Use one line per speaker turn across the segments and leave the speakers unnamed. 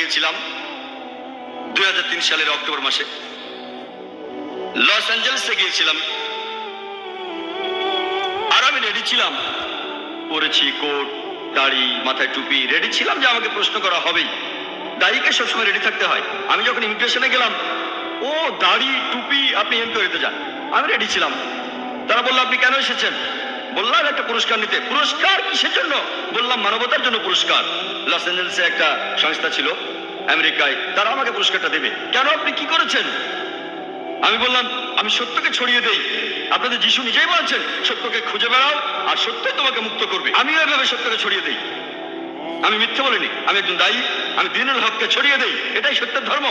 গিয়েছিলাম 2003 সালের অক্টোবর মাসে। লস অ্যাঞ্জেলেসে গিয়েছিলাম, আর আমি রেডি ছিলাম, পরেছি কোট, দাড়ি, মাথায় টুপি, রেডি ছিলাম যে আমাকে প্রশ্ন করা হবেই। দাড়িকে সবসময় রেডি থাকতে হয়। আমি যখন ইমিগ্রেশনে গেলাম, ও দাড়ি টুপি, আপনি এনকোয়ারিতে যান। আমি রেডি ছিলাম। তারা বললো, আপনি কেন এসেছেন? বললাম, একটা পুরস্কার নিতে। পুরস্কার কিসের জন্য? বললাম, মানবতার জন্য পুরস্কার। লস অ্যাঞ্জেলেসে একটা সংস্থা ছিল আমেরিকায়, তারা আমাকে পুরস্কারটা দেবে। কেন, আপনি কি করেছেন? আমি বললাম, আমি সত্যকে ছড়িয়ে দেই। আপনাদের যিশু নিজেই বলেছেন, সত্যকে খুঁজে বেড়াও আর সত্যই তোমাকে মুক্ত করবে। আমিও এভাবে সত্যকে ছড়িয়ে দেই। আমি মিথ্যে বলিনি, আমি একজন দায়ী। আমি দ্বীনুল হককে ছড়িয়ে দেই, এটাই সত্যের ধর্ম।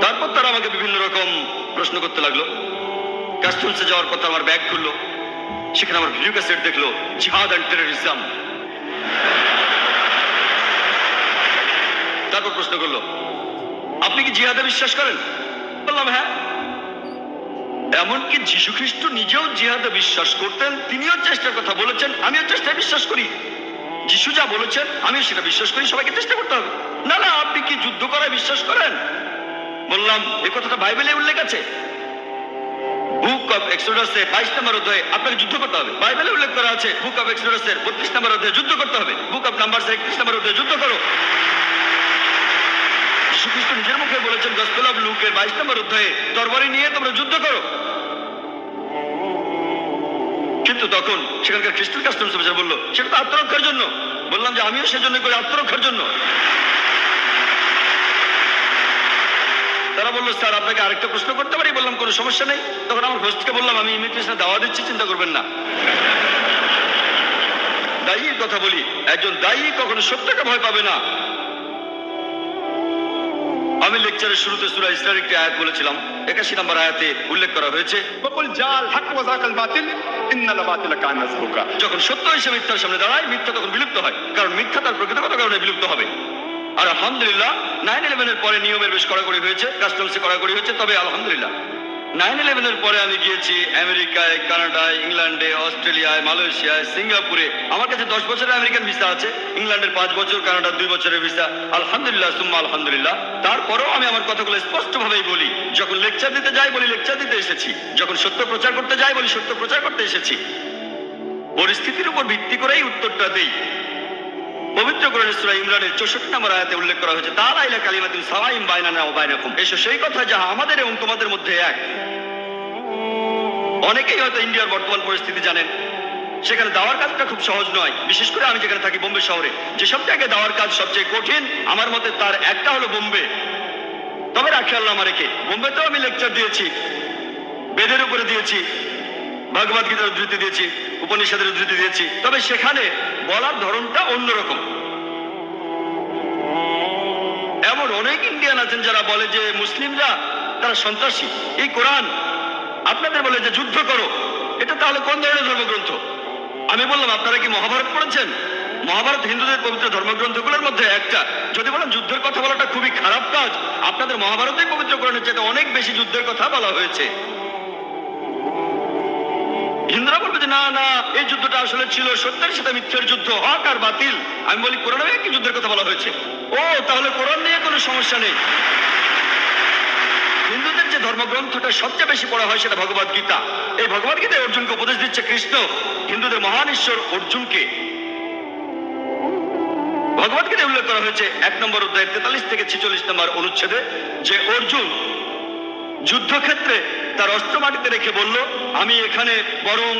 তারপর তারা আমাকে বিভিন্ন রকম প্রশ্ন করতে লাগলো। কাস্টমসে যাওয়ার কথা, আমার ব্যাগ খুললো, সেখানে আমার ভিডিও ক্যাসেট দেখলো, জিহাদ এন্ড টেররিজম। তারপর প্রশ্ন করলো, আপনি কি জিহাদে বিশ্বাস করেন? বললাম, হ্যাঁ। এমনকি যীশু খ্রিস্ট নিজেও জিহাদে বিশ্বাস করতেন, তিনিও চেষ্টার কথা বলেছেন, আমিও চেষ্টায় বিশ্বাস করি। যিশু যা বলেছেন আমিও সেটা বিশ্বাস করি, সবাইকে চেষ্টা করতে হবে। না না, আপনি কি যুদ্ধ করায় বিশ্বাস করেন? বললাম, এই কথাটা বাইবেলে উল্লেখ আছে, বুক অফ এক্সোডাসে 22 নম্বর অধ্যায়ে আপনাকে যুদ্ধ করতে হবে। বাইবেলে উল্লেখ করা আছে বুক অফ এক্সোডাসের 32 নম্বর অধ্যায়ে যুদ্ধ করতে হবে। বুক অফ নাম্বারসের 31 নম্বর অধ্যায়ে যুদ্ধ করো। যীশু খ্রিস্ট নিজের মুখে বলেছেন গসপেল অফ লুকের 22 নম্বর অধ্যায়ে, তরবারি নিয়ে তোমরা যুদ্ধ করো। কিন্তু তখন সেখানকার খ্রিস্টান কাস্টমস অফিসার বললো, সেটা তো আত্মরক্ষার জন্য। বললাম যে আমিও সেজন্য করি, আত্মরক্ষার জন্য। তারা বললো, স্যার আপনাকে আরেকটা প্রশ্ন করতে পারি? বললাম, কোনো সমস্যা নেই। তখন আমার হোস্টকে বললাম, আমি ইমিগ্রেশনে দাওয়া দিচ্ছি, চিন্তা করবেন না। দায়ীর কথা বলি, একজন দায়ী কখনো সত্যকে ভয় পাবে না। আমি লেকচারের শুরুতে সূরা ইসরার একটি আয়াত বলেছিলাম, 81 নম্বর আয়াতে উল্লেখ করা হয়েছে, যখন সত্য এসে মিথ্যার সামনে দাঁড়ায়, মিথ্যা তখন বিলুপ্ত হয়, কারণ মিথ্যা তার প্রকৃতিগত কারণে বিলুপ্ত হবে। আর আলহামদুলিল্লাহ 9/11-এর পরে নিয়মের বেশ কড়াকড়ি হয়েছে, কাস্টমসে কড়াকড়ি হয়েছে। তবে আলহামদুলিল্লাহ 9/11-এর পরে আমি গিয়েছি আমেরিকায়, কানাডায়, ইংল্যান্ডে, অস্ট্রেলিয়ায়, মালয়েশিয়ায়, সিঙ্গাপুরে। আমার কাছে 10 বছরের আমেরিকান ভিসা আছে, ইংল্যান্ডের 5 বছর, কানাডার 2 বছরের ভিসা। আলহামদুলিল্লাহ সুম্মা আলহামদুলিল্লাহ। তারপরেও আমি আমার কথাগুলো স্পষ্টভাবেই বলি। যখন লেকচার দিতে যাই বলি লেকচার দিতে এসেছি, যখন সত্য প্রচার করতে যাই বলি সত্য প্রচার করতে এসেছি। পরিস্থিতির উপর ভিত্তি করেই উত্তরটা দেই। পবিত্র কোরআনের সূরা ইমরানের 64 নম্বর আয়াতে উল্লেখ করা হয়েছে, তাআলা ইলা কালিমাতুন সাওয়াইন বাইনানা ওয়া বাইনাকুম, এসো সেই কথা যাহা আমাদের এবং তোমাদের মধ্যে এক। অনেকেই হয়তো ইন্ডিয়ার বর্তমান পরিস্থিতি জানেন, সেখানে দাওয়ার কাজটা খুব সহজ নয়। বিশেষ করে আমি যেখানে থাকি বোম্বে শহরে, যেসব জায়গায় দাওয়ার কাজ সবচেয়ে কঠিন, আমার মতে তার একটা হলো বোম্বে। তবে রাখে আল্লাহ আমার রেখে, বোম্বেতেও আমি লেকচার দিয়েছি, বেদের উপরে দিয়েছি, ভগবদ গীতার উদ্ধৃতি দিয়েছি, উপনিষদের উদ্ধৃতি দিয়েছি। তবে সেখানে বলার ধরনটা অন্যরকম। এমন অনেক ইন্ডিয়ান আছেন যারা বলে যে মুসলিমরা তারা সন্ত্রাসী। এই কোরআন আপনাদের বলে যে যুদ্ধ করো, এটা তাহলে কোন ধরনের ধর্মগ্রন্থ? আমি বললাম, আপনারা কি মহাভারত পড়েছেন? মহাভারত হিন্দুদের পবিত্র ধর্মগ্রন্থগুলোর মধ্যে একটা। যদি বলেন যুদ্ধের কথা বলাটা খুবই খারাপ কাজ, আপনাদের মহাভারতেই পবিত্র কোরআনের চাইতে অনেক বেশি যুদ্ধের কথা বলা হয়েছে। হিন্দুরা বলবে যে না না, এই যুদ্ধটা আসলে ছিল সত্যের সাথে মিথ্যের যুদ্ধ, হক আর বাতিল। আমি বলি, কোরআনে কি যুদ্ধের কথা বলা হয়েছে? ও, তাহলে কোরআন নিয়ে কোনো সমস্যা নেই। হিন্দুদের যে ধর্মগ্রন্থটা সবচেয়ে বেশি পড়া হয় সেটা ভগবদ গীতা। এই ভগবদ গীতায় অর্জুনকে উপদেশ দিচ্ছে কৃষ্ণ, হিন্দুদের মহান ঈশ্বর অর্জুনকে। ভগবদ গীতায় উল্লেখ করা হয়েছে 1 নম্বর অধ্যায় 43 থেকে 46 নম্বর অনুচ্ছেদে, যে অর্জুন যুদ্ধক্ষেত্রে তার অস্ত্র মাটিতে রেখে বলল, আমি এখানে বরং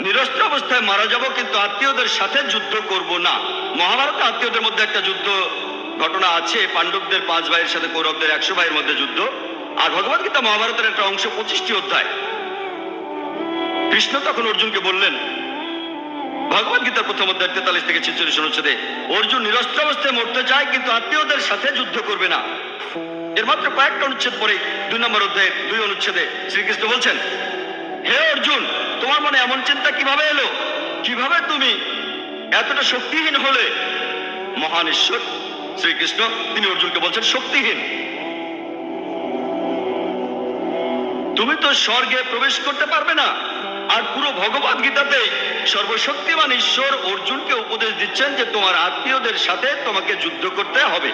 নিরস্ত্র অবস্থায় মারা যাব, কিন্তু আত্মীয়দের সাথে যুদ্ধ করব না। মহাভারতে আত্মীয়দের মধ্যে একটা যুদ্ধ ঘটনা আছে, পাণ্ডবদের 5 ভাইয়ের সাথে কৌরবদের 100 ভাইয়ের মধ্যে যুদ্ধ। আর ভগবদ গীতা মহাভারতের একটা অংশ, 25টি অধ্যায়। কৃষ্ণ তখন অর্জুনকে বললেন, ভগবদ গীতার প্রথম অধ্যায় 43 থেকে 46 অনুচ্ছেদে, অর্জুন নিরস্ত্র অবস্থায় মরতে চায় কিন্তু আত্মীয়দের সাথে যুদ্ধ করবে না। এর মাত্র কয়েকটা অনুচ্ছেদ পরে 2 নম্বর অধ্যায়ের 2 অনুচ্ছেদে শ্রীকৃষ্ণ বলছেন, হে অর্জুন, তোমার মনে এমন চিন্তা কিভাবে এলো? কিভাবে তুমি এতটা শক্তিহীন হলে? মহান ঈশ্বর শ্রীকৃষ্ণ তিনি অর্জুনকে বলছেন, শক্তিহীন। তুমি তো স্বর্গে প্রবেশ করতে পারবে না, আর পুরো ভগবদ গীতাতে সর্বশক্তিমান ঈশ্বর অর্জুনকে উপদেশ দিচ্ছেন যে তোমার আত্মীয়দের সাথে তোমাকে যুদ্ধ করতে হবে।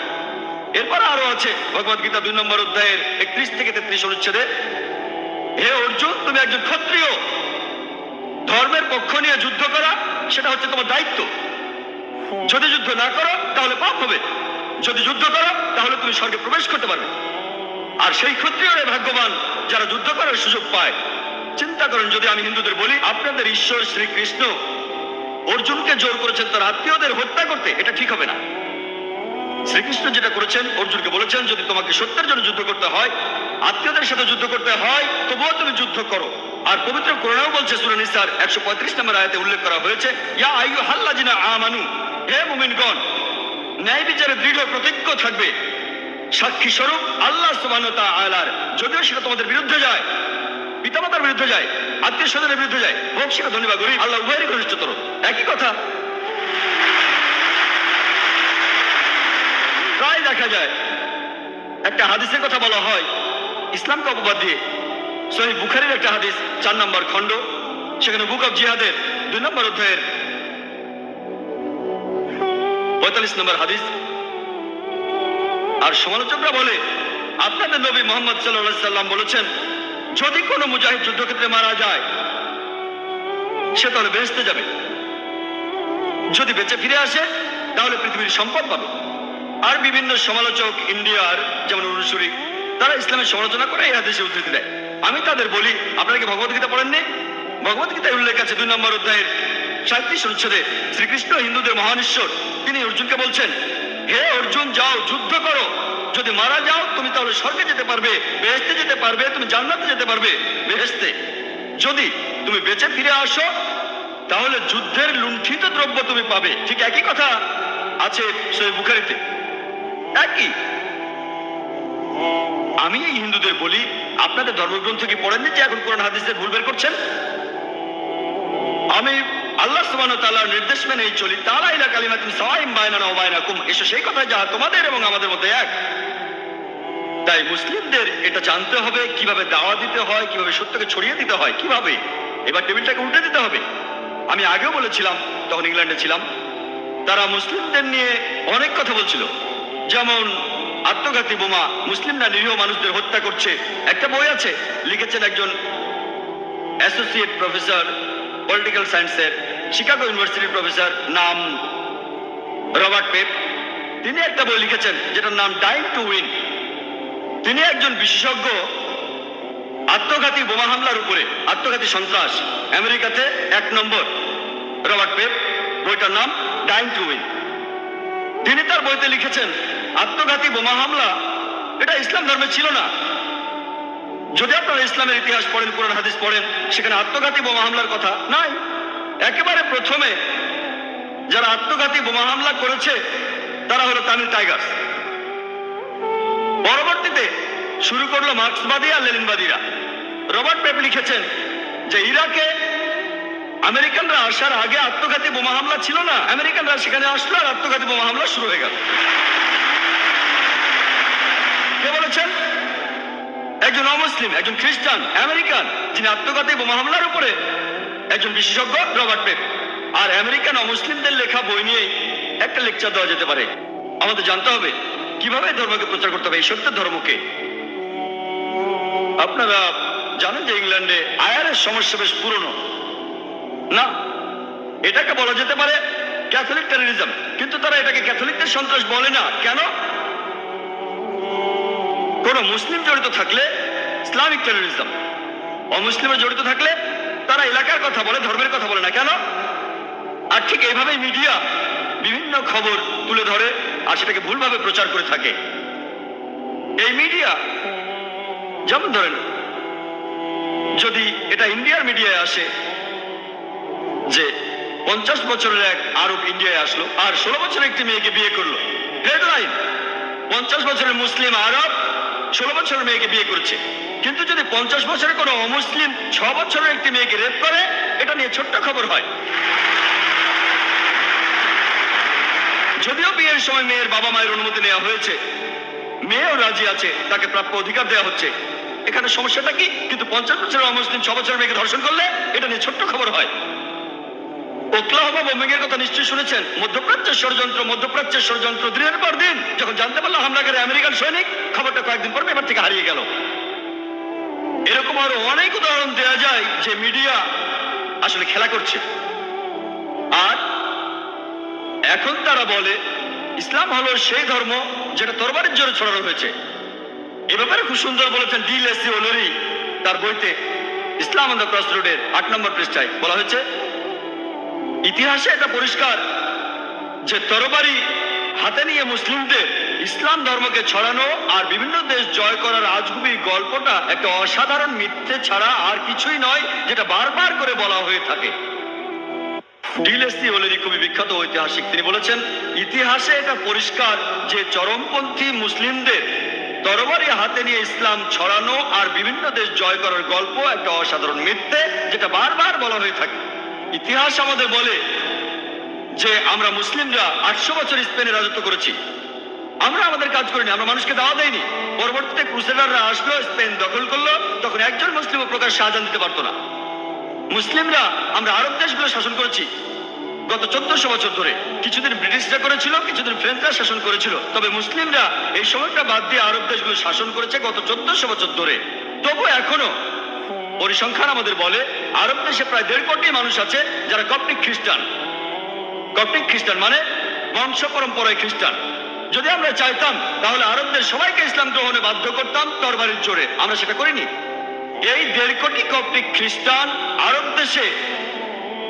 এরপর আরো আছে ভগবদ গীতা 2 নম্বর অধ্যায়ের 31 থেকে 33 অনুচ্ছেদে, হে অর্জুন, তুমি একজন ক্ষত্রিয়, ধর্মের পক্ষ নিয়ে যুদ্ধ করা সেটা হচ্ছে তোমার দায়িত্ব। যদি যুদ্ধ না করো তাহলে পাপ হবে, যদি যুদ্ধ করো তাহলে তুমি স্বর্গে প্রবেশ করতে পারবে। আর সেই ক্ষত্রিয়রা ভাগ্যবান যারা যুদ্ধ করার সুযোগ পায়। চিন্তা করেন, যদি আমি হিন্দুদের বলি আপনাদের ঈশ্বর শ্রীকৃষ্ণ অর্জুনকে জোর করেছেন তার আত্মীয়দের হত্যা করতে, এটা ঠিক হবে না। শ্রীকৃষ্ণ যেটা করেছেন, অর্জুনকে বলেছেন যদি তোমাকে সত্যের জন্য যুদ্ধ করতে হয়, আত্মীয়দের সাথে যুদ্ধ করতে হয়, তবুও তুমি যুদ্ধ করো। আর পবিত্র কোরআনেও বলছে, সূরা নিসার 135 নম্বর আয়াতে উল্লেখ করা হয়েছে, ইয়া আইয়ুহাল্লাযিনা আমানু, হে মুমিনগণ, ন্যায় বিচারে দৃঢ় প্রতিজ্ঞ থাকবে সাক্ষী স্বরূপ আল্লাহ সুবহানাহু ওয়া তাআলার, যদিও সেটা তোমাদের বিরুদ্ধে যায়, পিতামাতার বিরুদ্ধে যায়, আত্মীয় স্বজনের বিরুদ্ধে যায়, হোক সেটা ধনী বা গরিব, আল্লাহ উভয়েরই ঘনিষ্ঠতর, একই কথা। প্রায় দেখা যায় একটা হাদিসের কথা বলা হয় ইসলামকে অপবাদ দিয়ে। সহিহ বুখারীর একটা হাদিস 4 নম্বর খণ্ড, সেখানে বুক অফ জিহাদের 2 নম্বর অধ্যায়ের 45 নম্বর হাদিস। আর সমালোচকরা বলে আপনাদের নবী মুহাম্মদ সাল্লাল্লাহু আলাইহি সাল্লাম বলেছেন যদি কোনো মুজাহিদ যুদ্ধক্ষেত্রে মারা যায় সে তাহলে বেহেশতে যাবে, যদি বেঁচে ফিরে আসে তাহলে পৃথিবীর সম্পদ পাবে। আর বিভিন্ন সমালোচক ইন্ডিয়ার যেমন অনুসরী, তারা ইসলামের সমালোচনা করে এই হাদিসে উদ্ধৃতি দেয়। আমি তাদের বলি, আপনারা কি ভগবত গীতা পড়েননি? ভগবত গীতায় উল্লেখ আছে 2 নম্বর অধ্যায়ের 37 অনুচ্ছেদে শ্রীকৃষ্ণ হিন্দুদের মহান ঈশ্বর, তিনি অর্জুনকে বলছেন, হে অর্জুন, যাও যুদ্ধ করো, যদি মারা যাও তুমি তাহলে স্বর্গে যেতে পারবে, বেহেশতে যেতে পারবে, তুমি জান্নাতে যেতে পারবে, বেহেশতে। যদি তুমি বেঁচে ফিরে আসো তাহলে যুদ্ধের লুণ্ঠিত দ্রব্য তুমি পাবে। ঠিক একই কথা আছে সহিহ বুখারীতে, একই। আমি এই হিন্দুদের বলি, আপনাদের ধর্মগ্রন্থ কি পড়েননি যে এখন কোরআন হাদিসের ভুল বের করছেন? আমি আল্লাহ সুবহানাহু ওয়া তাআলার নির্দেশ মেনেই চলি, তাআলা ইলা কালিমাতুন সাওয়াইন বাইনানা ওয়া বাইনাকুম, এসো সেই কথা যা তোমাদের এবং আমাদের মধ্যে এক। তাই মুসলিমদের এটা জানতে হবে কিভাবে দাওয়া দিতে হয়, কিভাবে সত্যকে ছড়িয়ে দিতে হয়, কিভাবে। এবার টেবিলটাকে উল্টে দিতে হবে। আমি আগেও বলেছিলাম, তখন ইংল্যান্ডে ছিলাম, তারা মুসলিমদের নিয়ে অনেক কথা বলছিল, যেমন আত্মঘাতী বোমা, মুসলিমরা নিরীহ মানুষদের হত্যা করছে। একটা বই আছে, লিখেছেন একজন অ্যাসোসিয়েট প্রফেসর পলিটিক্যাল সায়েন্সের, শিকাগো ইউনিভার্সিটির প্রফেসর, নাম রবার্ট পেপ। তিনি একটা বই লিখেছেন যেটার নাম ডাইং টু উইন। তিনি একজন বিশেষজ্ঞ আত্মঘাতী বোমা হামলার উপরে, আত্মঘাতী সন্ত্রাস আমেরিকাতে 1 নম্বর, রবার্ট পেপ। বইটার নাম ডাইং টু উইন। তিনি তার বইতে লিখেছেন আত্মঘাতী বোমা হামলা এটা ইসলাম ধর্মে ছিল না। যদি আপনারা ইসলামের ইতিহাস পড়েন, কোরআন হাদিস পড়েন, সেখানে আত্মঘাতী বোমা হামলার কথা নাই। একেবারে প্রথমে যারা আত্মঘাতী বোমা হামলা করেছে তারা হলো তামিল টাইগার্স। পরবর্তীতে শুরু করলো মার্ক্সবাদী আর লেনিনবাদীরা। রবার্ট পেপ লিখেছেন যে ইরাকে আমেরিকানরা আসার আগে আত্মঘাতী বোমা হামলা ছিল না, আমেরিকানরা সেখানে আসলো আর আত্মঘাতী বোমা হামলা শুরু হয়ে গেল। কে বলেছেন? একজন অমুসলিম, একজন খ্রিস্টান আমেরিকান, যিনি আত্মঘাতী বোমা হামলার উপরে একজন বিশেষজ্ঞ, রবার্ট পেপ। আর আমেরিকান অমুসলিমদের লেখা বই নিয়েই একটা লেকচার দেওয়া যেতে পারে। আমাদের জানতে হবে কিভাবে ধর্মকে প্রচার করতে হবে, এই সত্যের ধর্মকে। আপনারা জানেন যে ইংল্যান্ডে আয়ারের সমস্যা বেশ পুরনো না, এটাকে বলা যেতে পারে ক্যাথলিক টেররিজম, কিন্তু তারা এটাকে ক্যাথলিকদের সন্ত্রাস বলে না। কেন? কোন মুসলিম জড়িত থাকলে ইসলামিক টেররিজম, অমুসলিমরা জড়িত থাকলে তারা এলাকার কথা বলে, ধর্মের কথা বলে না। কেন? আর ঠিক এইভাবেই মিডিয়া বিভিন্ন খবর তুলে ধরে আর সেটাকে ভুলভাবে প্রচার করে থাকে। এই মিডিয়া, যেমন ধরেন যদি এটা ইন্ডিয়ার মিডিয়ায় আসে যে 50 বছরের এক আরব ইন্ডিয়ায় আসলো আর 16 বছরের একটি মেয়েকে বিয়ে করলো, হেডলাইন 50 বছরের মুসলিম আরব 16 বছরের মেয়েকে বিয়ে করেছে। কিন্তু যদি 50 বছরের কোনো অমুসলিম 6 বছরের একটি মেয়েকে রেপ করে, এটা নিয়ে ছোট্ট খবর হয়। যদিও বিয়ের সময় মেয়ের বাবা মায়ের অনুমতি নেওয়া হয়েছে, মেয়েও রাজি আছে, তাকে প্রাপ্য অধিকার দেওয়া হচ্ছে, এখানে সমস্যাটা কি? কিন্তু 50 বছরের অমুসলিম 6 বছরের মেয়েকে ধর্ষণ করলে এটা নিয়ে ছোট্ট খবর হয়। ওকলাহোমা বোমিং এর কথা নিশ্চয়ই শুনেছেন। মধ্যপ্রাচ্যের ষড়যন্ত্র দিনের পর দিন। যখন জানতে পারলো হামলাকারী আমেরিকান সৈনিক, খবরটা কয়েকদিন পর পেপার থেকে হারিয়ে গেল। এরকম আরো অনেক উদাহরণ দেওয়া যায় যে মিডিয়া আসলে খেলা করছে। আর এখন তারা বলে ইসলাম হলো সেই ধর্ম যেটা তরবারির জোরে ছড়ানো হয়েছে। এ ব্যাপারে খুব সুন্দর বলেছেন ডি লেসি ওলেরি তার বইতে ইসলাম অন দ্য ক্রস রোডের 8 নম্বর পৃষ্ঠায় বলা হয়েছে, ইতিহাসে এটা পরিষ্কার যে তরবারি হাতে নিয়ে মুসলিমদের ইসলাম ধর্মকে ছড়ানো আর বিভিন্ন দেশ জয় করার আজগুবি গল্পটা একটা অসাধারণ মিথ্যে ছাড়া আর কিছুই নয়, যেটা বারবার করে বলা হয়ে থাকে। ডি লেসি ওলেরি খুবই বিখ্যাত ঐতিহাসিক, তিনি বলেছেন ইতিহাসে এটা পরিষ্কার যে চরমপন্থী মুসলিমদের তরবারি হাতে নিয়ে ইসলাম ছড়ানো আর বিভিন্ন দেশ জয় করার গল্প একটা অসাধারণ মিথ্যে, যেটা বারবার বলা হয়ে থাকে। ইতিহাস আমাদের বলে যে আমরা মুসলিমরা 800 বছর স্পেনে রাজত্ব করেছি। আমরা আমাদের কাজ করিনি, আমরা মানুষকে দাওয়া দেয়নি। পরবর্তীতে ক্রুসেডাররা আসলো, স্পেন দখল করলো, তখন একজন মুসলিমও প্রকাশ্যে আযান দিতে পারতো না। মুসলিমরা আমরা আরব দেশগুলো শাসন করেছি গত 1400 বছর ধরে। কিছুদিন ব্রিটিশরা করেছিল, কিছুদিন ফ্রেঞ্চরা শাসন করেছিল, তবে মুসলিমরা এই সময়টা বাদ দিয়ে আরব দেশগুলো শাসন করেছে গত 1400 বছর ধরে। তবু এখনো পরিসংখ্যান আমাদের বলে আরব দেশে প্রায় 1.5 কোটি মানুষ আছে যারা কপ্টিক খ্রিস্টান। কপ্টিক খ্রিস্টান মানে বংশ পরম্পরায় খ্রিস্টান। যদি আমরা চাইতাম তাহলে আরবদের সবাইকে ইসলাম গ্রহণে বাধ্য করতাম তরবারির জোরে, আমরা সেটা করিনি। এই 1.5 কোটি কপ্টিক খ্রিস্টান আরব দেশে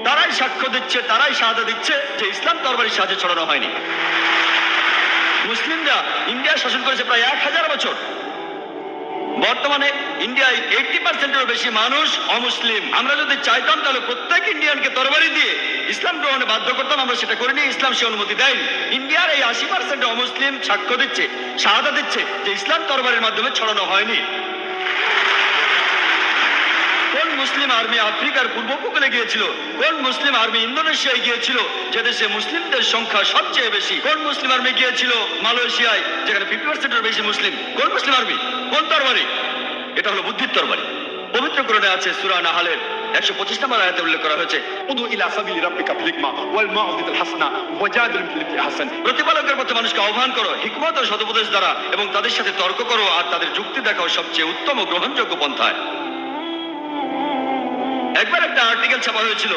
তারাই সাক্ষ্য দিচ্ছে, তারাই শাহাদা দিচ্ছে যে ইসলাম তরবারির সাহায্যে ছড়ানো হয়নি। মুসলিমরা ইন্ডিয়া শাসন করেছে প্রায় 1000 বছর। বর্তমানে ইন্ডিয়ায় 80%-এরও বেশি মানুষ অমুসলিম। আমরা যদি চাইতাম তাহলে প্রত্যেক ইন্ডিয়ানকে তরবারি দিয়ে ইসলাম গ্রহণে বাধ্য করতাম, আমরা সেটা করিনি, ইসলাম সে অনুমতি দেয়নি। ইন্ডিয়ার এই 80% অমুসলিম সাক্ষ্য দিচ্ছে, শাহাদা দিচ্ছে যে ইসলাম তরবারির মাধ্যমে ছড়ানো হয়নি। কোন মুসলিম আর্মি আফ্রিকার পূর্ব উপকূলে গিয়েছিল? কোন মুসলিম আর্মি ইন্দোনেশিয়ায় গিয়েছিল যে দেশে মুসলিমদের সংখ্যা সবচেয়ে বেশি? কোন মুসলিম আর্মি গিয়েছিল মালয়েশিয়ায় যেখানে 50%-এর বেশি মুসলিম? কোন মুসলিম আর্মি? কোন তরবারি? এটা হলো বুদ্ধির তরবারি। পবিত্র কোরআনে আছে সূরা নাহলের 125 নম্বর আয়াতে উল্লেখ করা হয়েছে, উদু ইলা সাবিলি রাব্বিকা বিল হিকমা ওয়াল মাউযিজাতিল হাসানা ওয়াজাদিল বিল্লাতি আহসান। প্রতিপালকের পথে মানুষকে আহ্বান করো হিকমত ও সদুপদেশ দ্বারা, এবং তাদের সাথে তর্ক করো আর তাদের যুক্তি দেখাও সবচেয়ে উত্তম ও গ্রহণযোগ্য পন্থায়। একবার একটা আর্টিকেল ছাপা হয়েছিল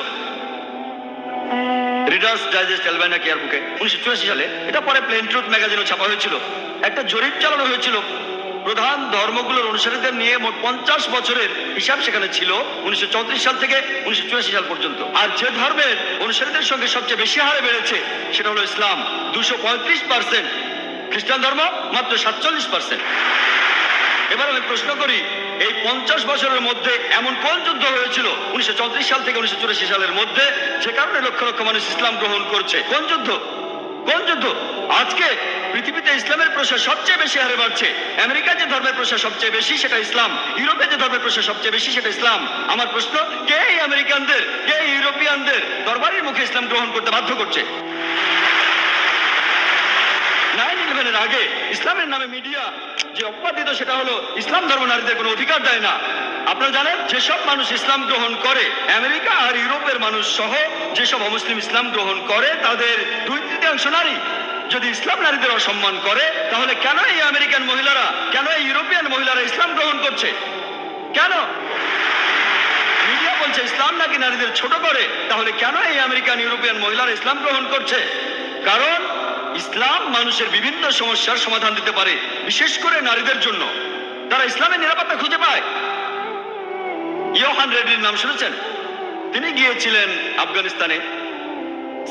রিডার্স ডাইজেস্ট অ্যালবাইনা কেয়ার বুকে 1984 সালে। এটা পরে প্লেন ট্রুথ ম্যাগাজিনও ছাপা হয়েছিল। একটা জরিপ চালানো হয়েছিল প্রধান ধর্মগুলোর অনুসারীদের নিয়ে। মোট 50 বছরের হিসাব সেখানে ছিল 1934 সাল থেকে 1984 সাল পর্যন্ত। আর যে ধর্মের অনুসারীদের সঙ্গে সবচেয়ে বেশি হারে বেড়েছে সেটা হলো ইসলাম, 235%। খ্রিস্টান ধর্ম মাত্র 47%। এবার আমি প্রশ্ন করি, এই 50 বছরের মধ্যে এমন কোন যুদ্ধ হয়েছিল 1934 সাল থেকে 1984 সালের মধ্যে যে কারণে লক্ষ লক্ষ মানুষ ইসলাম গ্রহণ করছে? কোন যুদ্ধ? কোন যুদ্ধ? আজকে পৃথিবীতে ইসলামের প্রসার সবচেয়ে বেশি হারে বাড়ছে। আমেরিকার যে ধর্মের প্রসার সবচেয়ে বেশি সেটা ইসলাম, ইউরোপে যে ধর্মের প্রসার সবচেয়ে বেশি সেটা ইসলাম। আমার প্রশ্ন, কে এই আমেরিকানদের, কে ইউরোপিয়ানদের তরবারির মুখে ইসলাম গ্রহণ করতে বাধ্য করছে? 9/11-এর আগে ইসলামের নামে মিডিয়া যে অপবাদ দিত সেটা হলো ইসলাম ধর্ম নারীদের কোনো অধিকার দেয় না। আপনারা জানেন যেসব মানুষ ইসলাম গ্রহণ করে, আমেরিকা আর ইউরোপের মানুষ সহ যেসব অমুসলিম ইসলাম গ্রহণ করে তাদের 2/3 নারী। যদি ইসলাম নারীদের অসম্মান করে তাহলে কেন এই আমেরিকান মহিলারা, কেন এই ইউরোপিয়ান মহিলারা ইসলাম গ্রহণ করছে? কেন? মিডিয়া বলছে ইসলাম নাকি নারীদের ছোট করে, তাহলে কেন এই আমেরিকান ইউরোপিয়ান মহিলারা ইসলাম গ্রহণ করছে? কারণ ইসলাম মানুষের বিভিন্ন সমস্যার সমাধান দিতে পারে, বিশেষ করে নারীদের জন্য। তারা ইসলামের নিরাপত্তা খুঁজে পায়। ইয়োহান রেড্ডির নাম শুনেছেন? তিনি গিয়েছিলেন আফগানিস্তানে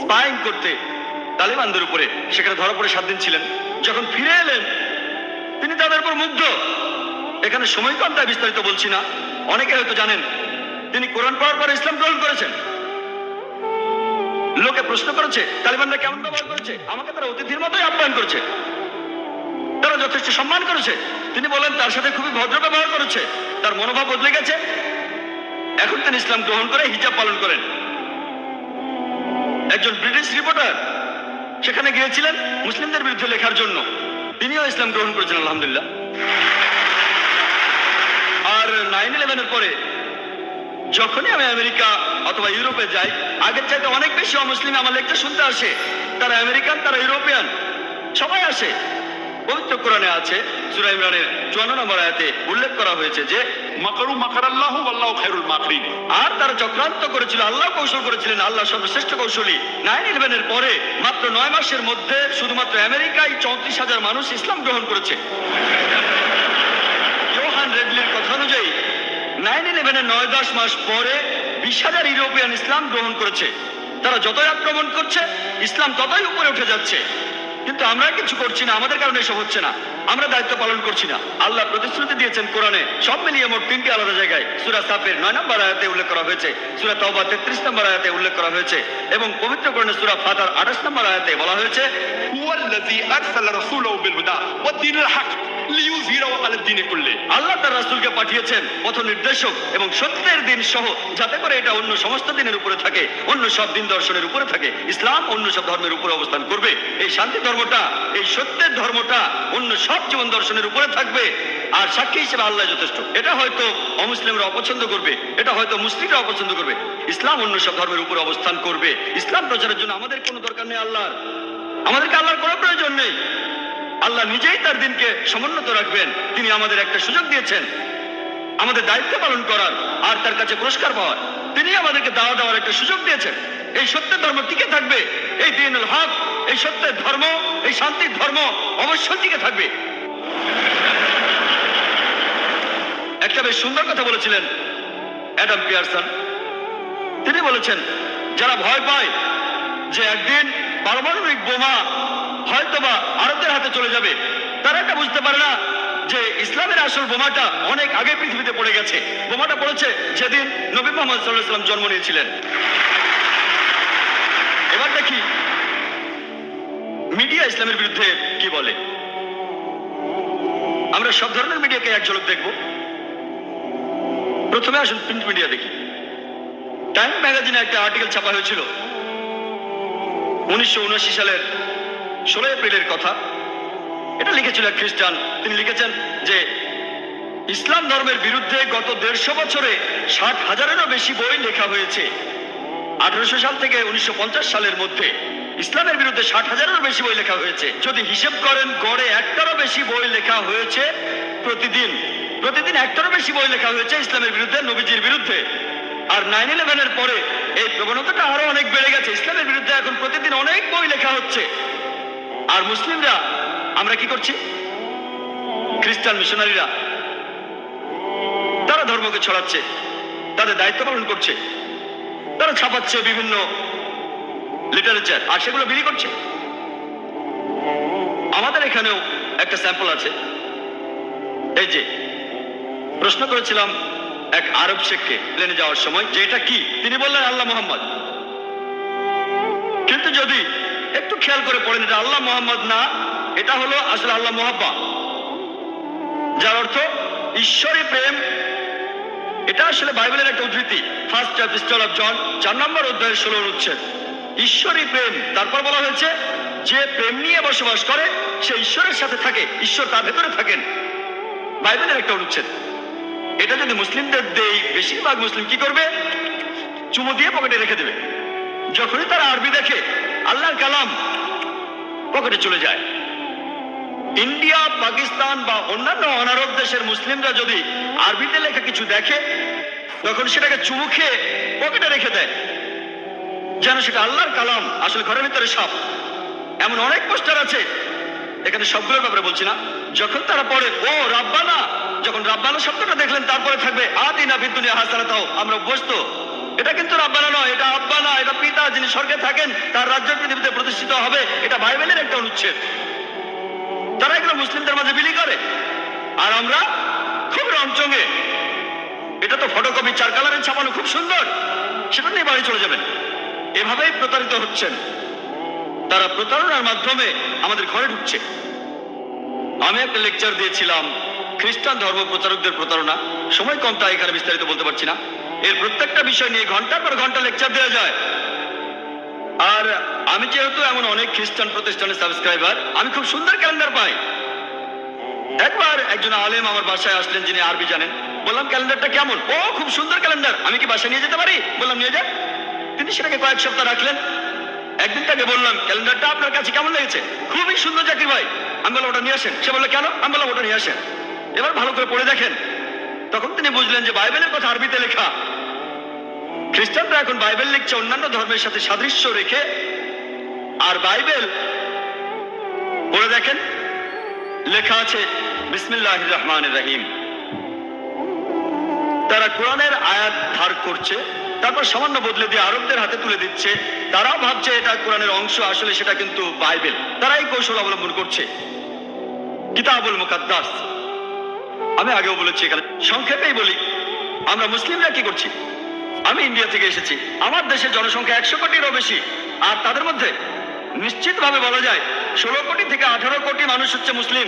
স্পাইং করতে তালিবানদের উপরে, সেখানে ধরা পড়ে 7 দিন ছিলেন। যখন ফিরে এলেন তিনি তাদের উপর মুগ্ধ। এখানে সময় কম তাই বিস্তারিত বলছি না, অনেকে হয়তো জানেন তিনি কোরআন পড়ার পরে ইসলাম গ্রহণ করেছেন। লোকে প্রশ্ন করেছে তালিবানরা কেমন ব্যবহার করেছে, আমাকে তারা অতিথির মতোই আপ্যায়ন করেছে, তারা যথেষ্ট সম্মান করেছে। তিনি বলেন তার সাথে খুবই ভদ্র ব্যবহার করেছে, তার মনোভাব বদলে গেছে। এখন তিনি ইসলাম গ্রহণ করে হিজাব পালন করেন। একজন ব্রিটিশ রিপোর্টার সেখানে গিয়েছিলেন মুসলিমদের বিরুদ্ধে লেখার জন্য, তিনিও ইসলাম গ্রহণ করেছেন আলহামদুলিল্লাহ। আর 9/11-এর পরে যখনই আমি আমেরিকা অথবা ইউরোপে যাই, আগের চাইতে অনেক বেশি অমুসলিম আমার লেকচার শুনতে আসে। তারা আমেরিকান, তারা ইউরোপিয়ান, সবাই আসে। পবিত্র কোরআনে আছে, সূরা ইমরানের 54 নম্বর আয়াতে উল্লেখ করা হয়েছে যে
মাকারু মাকারাল্লাহু ওয়াল্লাহু খায়রুল মাকিরিন।
আর তারা চক্রান্ত করেছিল, আল্লাহ কৌশল করেছিলেন, আল্লাহ সর্বশ্রেষ্ঠ কৌশলী। 9/11-এর পরে মাত্র 9 মাসের মধ্যে শুধুমাত্র আমেরিকায় 34,000 মানুষ ইসলাম গ্রহণ করেছে। ইয়োহান রেডলির কথা অনুযায়ী 9/11-এর 9-10 মাস পরে 20,000 ইউরোপিয়ান ইসলাম গ্রহণ করেছে। তারা যতই আক্রমণ করছে, ইসলাম ততই উপরে উঠে যাচ্ছে। কিন্তু আমরা কিছু করছি না, আমাদের কারণে এসব হচ্ছে না, আমরা দায়িত্ব পালন করছি না। আল্লাহ প্রতিশ্রুতি দিয়েছেন কোরআনে, সব মিলিয়ে মোট 3টি আলাদা জায়গায়। সূরা সাফের 9 নম্বর আয়াতে উল্লেখ করা হয়েছে, সূরা তাওবা 33 নম্বর আয়াতে উল্লেখ করা হয়েছে, এবং পবিত্র কোরআনে সূরা ফাতার 28 নম্বর আয়াতে বলা হয়েছে,
হুয়াল্লাযী আরসালা রাসূলাহু বিল হুদা ওয়াদ দীনিল হক লিইয়ুযহিরাহু আলাদ দীনি কুল্লি।
আল্লাহ তার রাসূলকে পাঠিয়েছেন পথ নির্দেশক এবং সত্যের দিন সহ, যাতে করে এটা অন্য সমস্ত দিনের উপরে থাকে, অন্য সব দিন দর্শনের উপরে থাকে। ইসলাম অন্য সব ধর্মের উপরে অবস্থান করবে। এই শান্তি ধর্মটা, এই সত্যের ধর্মটা অন্য সব জীবন দর্শনের উপরে থাকবে। আর সাক্ষী হিসেবে আল্লাহ যথেষ্ট। এটা হয়তো অমুসলিমরা অপছন্দ করবে, এটা হয়তো মুসলিমরা অপছন্দ করবে, ইসলাম অন্য সব ধর্মের উপরে অবস্থান করবে। ইসলাম প্রচারের জন্য আমাদের কোনো দরকার নেই আল্লাহর, আমাদেরকে আল্লাহর কোনো প্রয়োজন নেই। আল্লাহ নিজেই তার দিনকে সমুন্নত রাখবেন। তিনি আমাদের একটা সুযোগ দিয়েছেন আমাদের দায়িত্ব পালন করার আর তার কাছে পুরস্কার পাওয়ার। তিনি আমাদেরকে দাওয়া দেওয়ার একটা সুযোগ দিয়েছেন। এই সত্যের ধর্ম টিকে থাকবে, এই দ্বীনুল হক, এই সত্যের ধর্ম, এই শান্তির ধর্ম অবশ্যই টিকে থাকবে। একটা বেশ সুন্দর কথা বলেছিলেন অ্যাডাম পিয়ারসন। তিনি বলেছেন, যারা ভয় পায় যে একদিন পারমাণবিক বোমা হয়তোবা আরবদের হাতে চলে যাবে, তারা এটা বুঝতে পারে না যে ইসলামের আসল বোমাটা অনেক আগে পৃথিবীতে পড়ে গেছে। বোমাটা পড়েছে যেদিন নবী মুহাম্মদ সাল্লাল্লাহু আলাইহি ওয়াসাল্লাম জন্ম নিয়েছিলেন। এবার দেখি মিডিয়া ইসলামের বিরুদ্ধে কি বলে। আমরা সব ধরনের মিডিয়াকে এক ঝলক দেখব। প্রথমে আসুন প্রিন্ট মিডিয়া দেখি। টাইম ম্যাগাজিনে একটা আর্টিকেল ছাপা হয়েছিল 1979 সালের 16 এপ্রিলের কথা। এটা লিখেছিল এক খ্রিস্টান। তিনি লিখেছেন যে ইসলাম ধর্মের বিরুদ্ধে গত 150 বছরে 60,000-এরও বেশি বই লেখা হয়েছে। 1800 সাল থেকে 1950 সালের মধ্যে ইসলামের বিরুদ্ধে 60,000-এরও বেশি বই লেখা হয়েছে। যদি হিসেব করেন, গড়ে একটারও বেশি বই লেখা হয়েছে প্রতিদিন। প্রতিদিন একটারও বেশি বই লেখা হয়েছে ইসলামের বিরুদ্ধে, নবীজির বিরুদ্ধে। আর 9/11-এর পরে এই প্রবণতাটা আরো অনেক বেড়ে গেছে। ইসলামের বিরুদ্ধে এখন প্রতিদিন অনেক বই লেখা হচ্ছে। আর মুসলিমরা আমরা কি করছি? খ্রিস্টান মিশনারিরা তারা ধর্মকে ছড়াচ্ছে, তাদের দায়িত্ব পালন করছে, তারা ছাপাচ্ছে বিভিন্ন লিটারেচার আর সেগুলো বিলি করছে। আমাদের এখানেও একটা স্যাম্পল আছে। এই যে প্রশ্ন করেছিলাম এক আরব শেখকে প্লেনে যাওয়ার সময় যে এটা কি, তিনি বললেন আল্লাহ মোহাম্মদ। কিন্তু যদি একটু খেয়াল করে পড়েন, এটা আল্লাহ মোহাম্মদ না, এটা হলো আসলে আল্লাহ মোহাব্বা, যার অর্থ ঈশ্বরী প্রেম। এটা আসলে বাইবেলের একটা উদ্ধৃতি, ফার্স্ট এপিস্টল অফ জন 4 নম্বর অধ্যায়ের 16 অনুচ্ছেদ। ঈশ্বরী প্রেম, তারপর বলা হয়েছে যে প্রেম নিয়ে বসবাস করে সে ঈশ্বরের সাথে থাকে, ঈশ্বর তার ভেতরে থাকেন। বাইবেলের একটা অনুচ্ছেদ। এটা যদি মুসলিমদের দেই, বেশিরভাগ মুসলিম কি করবে? চুমু দিয়ে পকেটে রেখে দেবে। যখনই তারা আরবি দেখে, আল্লাহর কালাম পকেটে চলে যায়। ইন্ডিয়া, পাকিস্তান বা অন্যান্য অনারব দেশের মুসলিমরা যদি আরবিতে লেখা কিছু দেখে, তখন সেটাকে চুমু খেয়ে পকেটে রেখে দেয়, যেন সেটা আল্লাহর কালাম, আসলে ঘরের ভিতরে সাপ। এমন অনেক পোস্টার আছে, এখানে সবগুলোর ব্যাপারে বলছি না। যখন তারা পড়ে ও রাব্বানা, যখন রাব্বানা শব্দটা দেখলেন তারপরে থাকবে আতিনা ফিদ দুনিয়া হাসানাতাও, আমরা অভ্যস্ত। এটা কিন্তু রাব্বানা নয়, এটা আব্বানা, এটা পিতা যিনি স্বর্গে থাকেন, তার রাজ্য পৃথিবীতে প্রতিষ্ঠিত হবে। এটা বাইবেলের একটা অনুচ্ছেদ। তারা এগুলো মুসলিমদের মাঝে বিলি করে, আর আমরা খুব রংচঙে, এটা তো ফটোকপি 4 কালারের ছাপানো, খুব সুন্দর, সেটা নিয়ে বাড়ি চলে যাবেন। এভাবেই প্রতারিত হচ্ছেন। তারা প্রতারণার মাধ্যমে আমাদের ঘরে ঢুকছে। আমি একটা লেকচার দিয়েছিলাম খ্রিস্টান ধর্ম প্রচারকদের প্রতারণা। সময় কম, তাই এখানে বিস্তারিত বলতে পারছি না। এর প্রত্যেকটা বিষয় নিয়ে ঘন্টার পর ঘন্টা লেকচার দেওয়া যায়। আর আমি যেহেতু এমন অনেক খ্রিস্টান প্রতিষ্ঠানের সাবস্ক্রাইবার, আমি খুব সুন্দর ক্যালেন্ডার পাই। একবার একজন আলেম আমার বাসায় আসলেন, যিনি আরবি জানেন। বললাম ক্যালেন্ডারটা কেমন? ও খুব সুন্দর ক্যালেন্ডার, আমি কি বাসায় নিয়ে যেতে পারি? বললাম নিয়ে যা। তিনি সেটাকে কয়েক সপ্তাহ রাখলেন। একদিন তাকে বললাম ক্যালেন্ডারটা আপনার কাছে কেমন লেগেছে? খুবই সুন্দর জাকির ভাই। আমি বললাম ওটা নিয়ে আসেন। সে বললো কেন? আমি বললাম ওটা নিয়ে আসেন, এবার ভালো করে পড়ে দেখেন। তখন তিনি বুঝলেন যে বাইবেলের কথা আরবিতে লেখা। খ্রিস্টানরা এখন বাইবেল লিখছে অন্যান্য ধর্মের সাথে সাদৃশ্য রেখে, আর বাইবেল পড়ে দেখেন লেখা আছে বিসমিল্লাহির রহমানির রহিম। তারা কোরআনের আয়াত ধার করছে, তারপর সামান্য বদলে দিয়ে আরবদের হাতে তুলে দিচ্ছে। তারাও ভাবছে এটা কোরআনের অংশ, আসলে সেটা কিন্তু বাইবেল। তারা এই কৌশল অবলম্বন করছে। কিতাবুল মুকাদ্দাস, আমি আগেও বলেছি, এখানে সংক্ষেপেই বলি, আমরা মুসলিমরা কি করছি? আমি ইন্ডিয়া থেকে এসেছি। আমার দেশের জনসংখ্যা 100 কোটিরও বেশি, আর তাদের মধ্যে নিশ্চিতভাবে বলা যায় 16 কোটি থেকে 18 কোটি মানুষ হচ্ছে মুসলিম।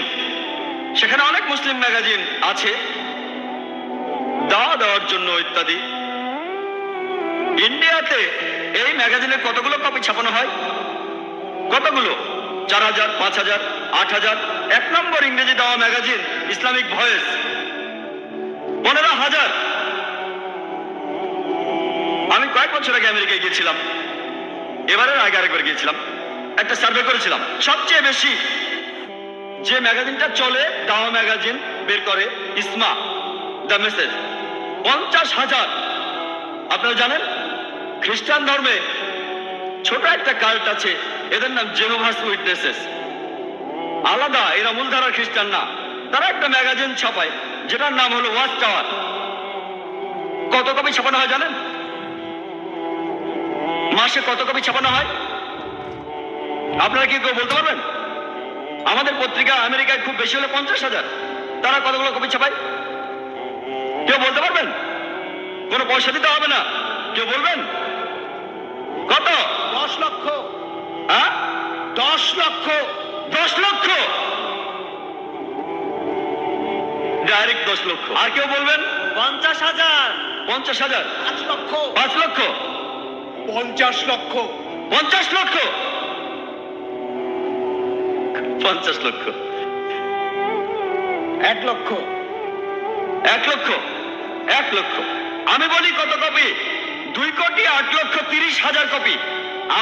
সেখানে অনেক মুসলিম ম্যাগাজিন আছে দাওয়া দেওয়ার জন্য ইত্যাদি। ইন্ডিয়াতে এই ম্যাগাজিনের কতগুলো কপি ছাপানো হয়? কতগুলো? 4000, 5000, 8000। 1 নম্বর ইংরেজি দেওয়া ম্যাগাজিন ইসলামিক ভয়েস 15,000। আমি কয়েক বছর আগে আমেরিকায় গিয়েছিলাম, এবারের আগে আরেকবার গিয়েছিলাম, একটা সার্ভে করেছিলাম। সবচেয়ে বেশি যে ম্যাগাজিনটা চলে, দাওয়া ম্যাগাজিন বের করে ইসমা, দ্য মেসেজ, 50,000। আপনারা জানেন খ্রিস্টান ধর্মে ছোট একটা কাল্ট আছে, এদের নাম জেনোভাস উইটনেসেস। আলাদা, এরা মূলধারার খ্রিস্টান না। তারা একটা ম্যাগাজিন ছাপায় যেটার নাম হলো ওয়াচ টাওয়ার। কত কপি ছাপানো হয় জানেন? মাসে কত কপি ছাপানো হয় আপনারা কি কেউ বলতে পারবেন? আমাদের পত্রিকা আমেরিকায় খুব বেশি হলে 50,000। তারা কতগুলো কপি ছাপায়? কেউ বলতে পারবেন? কোনো পয়সা দিতে হবে না। কেউ বলবেন কত?
10 লক্ষ।
হ্যাঁ,
10 লক্ষ।
10 লক্ষ, ডাইরেক্ট 10 লক্ষ। আর কেউ বলবেন
50,000।
50,000,
5 লক্ষ।
5 লক্ষ,
50 লক্ষ।
50 লক্ষ, 50 লক্ষ,
1 লক্ষ।
1 লক্ষ, 1 লক্ষ। আমি বলি কত কপি? 2,08,30,000 কপি।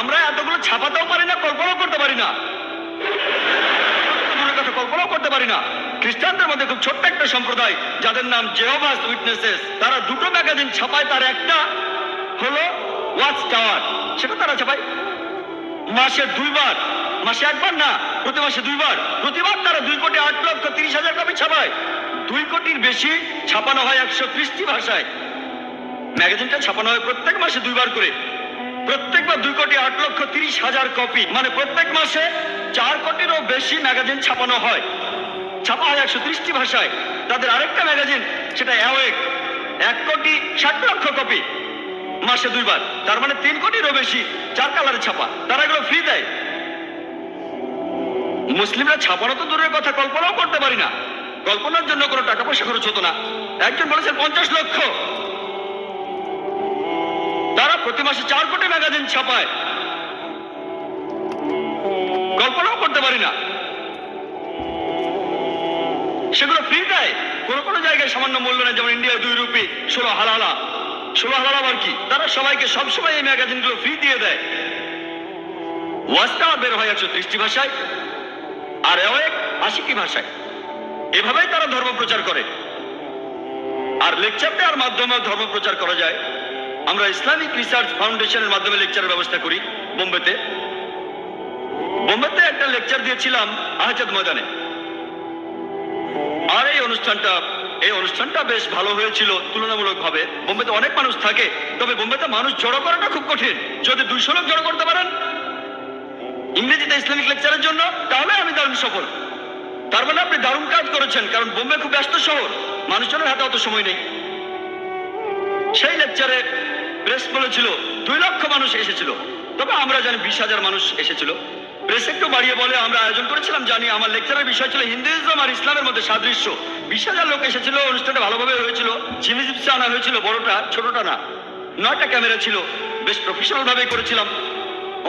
আমরা এতগুলো ছাপাতেও পারি না, কল্পনাও করতে পারি না। দূরের কথা কল্পনাও করতে পারি না। খ্রিস্টানদের মধ্যে খুব ছোট্ট একটা সম্প্রদায় যাদের নাম জেহোভাস উইটনেসেস, তারা দুটো ম্যাগাজিন ছাপায়। তার একটা হলো ওয়াচ টাওয়ার, সেটা তারা ছাপায় মাসে 2 বার। মাসে 1 বার না, প্রতি মাসে 2 বার। প্রতিবার তারা 2,08,30,000 কপি ছাপায়। 2 কোটির বেশি ছাপানো হয় 130টি ভাষায়। ম্যাগাজিনটা ছাপানো হয় প্রত্যেক মাসে 2 বার করে। প্রত্যেকবার 2,08,30,000 কপি, মানে প্রত্যেক মাসে 4 কোটিরও বেশি ম্যাগাজিন ছাপানো হয়। ছাপা হয় 130টি ভাষায়। তাদের আরেকটা ম্যাগাজিন, সেটা অ্যাওয়েক, 1,60,00,000 কপি, মাসে 2 বার। তার মানে 3 কোটিরও বেশি 4 কালারে ছাপা। তারা এগুলো ফ্রি দেয়। মুসলিমরা ছাপানো তো দূরের কথা, কল্পনাও করতে পারি না। কল্পনার জন্য কোনো টাকা পয়সা খরচ হতো না। একজন বলেছেন 50 লক্ষ। তারা প্রতি মাসে 4 কোটি ম্যাগাজিন ছাপায়। কল্পনাও করতে পারি না। সেগুলো ফ্রি দেয়। কোন কোন জায়গায় সামান্য মূল্য নেই, যেমন ইন্ডিয়ায় 2 রুপি 16 হালালা। 16 হালালা আবার কি? তারা সবাইকে সবসময় এই ম্যাগাজিনগুলো ফ্রি দিয়ে দেয়। ওয়াচটা বের হয় 130টি ভাষায়, আর অ্যাওয়েক 80টি ভাষায়। এভাবেই তারা ধর্ম প্রচার করে। আর লেকচার দেওয়ার মাধ্যমে ধর্ম প্রচার করা যায়। আমরা ইসলামিক রিসার্চ ফাউন্ডেশনের মাধ্যমে লেকচারের ব্যবস্থা করি বোম্বেতে। বোম্বেতে একটা লেকচার দিয়েছিলাম আহজাদ ময়দানে। আর এই অনুষ্ঠানটা বেশ ভালো হয়েছিল তুলনামূলকভাবে। বোম্বেতে অনেক মানুষ থাকে, তবে বোম্বেতে মানুষ জড়ো করাটা খুব কঠিন। যদি 200 লোক জড়ো করতে পারেন ইংরেজিতে ইসলামিক লেকচারের জন্য, তাহলে আমি দারুণ সফল। তার মানে আপনি দারুণ কাজ করেছেন, কারণ বোম্বে খুব ব্যস্ত শহর, মানুষজনের হাতে অত সময় নেই। সেই লেকচারে প্রেস বলেছিল 2 লক্ষ মানুষ এসেছিল, তবে আমরা জানি 20,000 মানুষ এসেছিল। প্রেস একটু বাড়িয়ে বলে আমরা আয়োজন করেছিলাম, জানি আমার লেকচারের বিষয় ছিল হিন্দুইজম আর ইসলামের মধ্যে সাদৃশ্য। 20,000 লোক এসেছিল। অনুষ্ঠানটা ভালোভাবে হয়েছিল। জিনিস আনা হয়েছিল, বড়টা ছোটটা না। 9টা ক্যামেরা ছিল, বেশ প্রফেশনাল ভাবে করেছিলাম।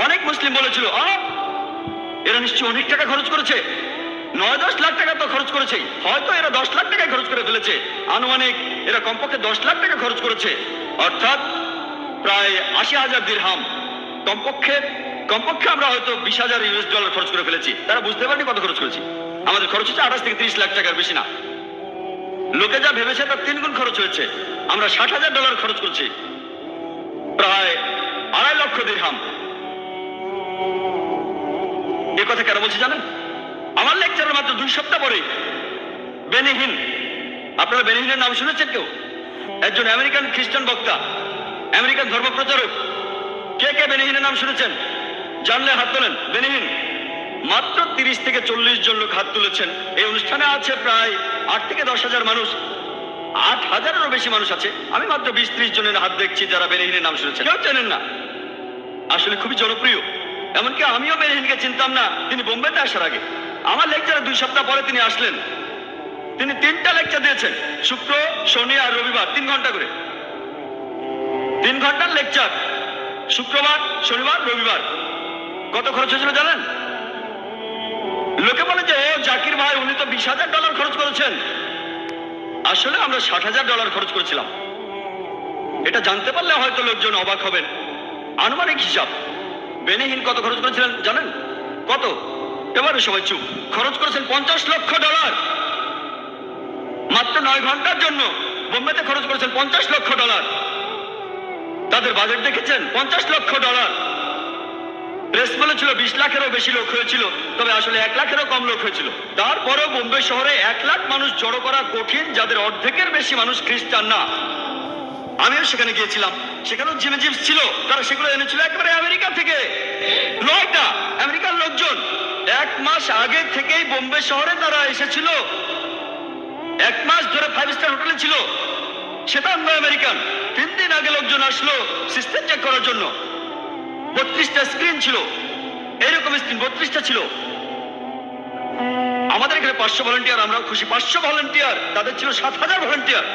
অনেক মুসলিম বলেছিল এরা নিশ্চয়ই অনেক টাকা খরচ করেছে। 9-10 লাখ টাকা তো খরচ করেছে, হয়তো এরা 10 লাখ টাকা খরচ করে ফেলেছে, আনুমানিক এরা কমপক্ষে 10 লাখ টাকা খরচ করেছে, অর্থাৎ প্রায় 80,000 দিরহাম। কমপক্ষে কমপক্ষে আমরা হয়তো 20,000 ইউএস ডলার খরচ করে ফেলেছি। তারা বুঝতে পারেনি কত খরচ করেছি। আমাদের খরচ হচ্ছে 28 থেকে 30 লাখ টাকার বেশি না। লোকে যা ভেবেছে তার 3 গুণ খরচ হয়েছে। আমরা 60,000 ডলার খরচ করছি, প্রায় 2.5 লক্ষ দিরহাম। এ কথা কেন বলছি জানেন? আমার লেকচারের মাত্র 2 সপ্তাহ পরে বেনি হিন, আপনারা বেনি হিনের নাম শুনেছেন কেউ? একজন আমেরিকান খ্রিস্টান বক্তা, আমেরিকান ধর্ম প্রচারক। কে কে বেনি হিনের নাম শুনেছেন? জানলে হাত তোলেন। বেনি হিন মাত্র 30 থেকে 40 জন লোক হাত তুলেছেন। এই অনুষ্ঠানে আছে প্রায় 8 থেকে 10,000 মানুষ, 8,000-এরও বেশি মানুষ আছে। আমি মাত্র 20-30 জনের হাত দেখছি যারা বেনি হিনের নাম শুনেছেন। কেউ চেনেন না। আসলে খুবই জনপ্রিয়। এমনকি আমিও বেনি হিনকে চিনতাম না তিনি বোম্বেতে আসার আগে। আমার লেকচারে 2 সপ্তাহ পরে তিনি আসলেন। তিনি 3টা লেকচার দিয়েছেন, শুক্র, শনি আর রবিবার, 3 ঘন্টা করে। 3 ঘন্টার লেকচার, শুক্রবার, শনিবার, রবিবার। কত খরচ হয়েছিল জানেন? লোকে বলে যে ও জাকির ভাই উনি তো 20,000 ডলার খরচ করেছেন। আসলে আমরা 60,000 ডলার খরচ করেছিলাম। এটা জানতে পারলে হয়তো লোকজন অবাক হবেন। আনুমানিক হিসাব বেনি হিন কত খরচ করেছিলেন জানেন? কত? এবারে সবাই চুপ। খরচ করেছেন 50 লক্ষ ডলার। মাত্র 9 ঘন্টার জন্য বোম্বেতে খরচ করেছেন 50 লক্ষ ডলার। তাদের বাজেট দেখেছেন? 50 লক্ষ ডলার। প্রেস বলেছিল 20 লাখেরও বেশি লোক হয়েছিল, তবে আসলে 1 লাখেরও কম লোক হয়েছিল। তারপরেও বোম্বে শহরে 1 লাখ মানুষ জড়ো করা কঠিন, যাদের অর্ধেকের বেশি মানুষ খ্রিস্টান না। আমিও সেখানে গিয়েছিলাম। সেখানেও জিমে জিপস ছিল, তারা সেগুলো এনেছিল একেবারে আমেরিকা থেকে। 9টা আমেরিকার লোকজন 1 মাস আগে থেকেই বোম্বে শহরে তারা এসেছিল। 1 মাস ধরে 5 স্টার হোটেলে ছিল, সেটা আমেরিকান। 3 দিন আগে লোকজন আসলো সিস্টেম চেক করার জন্য। 32টা স্ক্রিন ছিল, এইরকম স্ক্রিন 32টা ছিল। আমাদের এখানে 500 ভলেন্টিয়ার, আমরাও খুশি। 500 ভলেন্টিয়ার, তাদের ছিল 7,000 ভলেন্টিয়ার।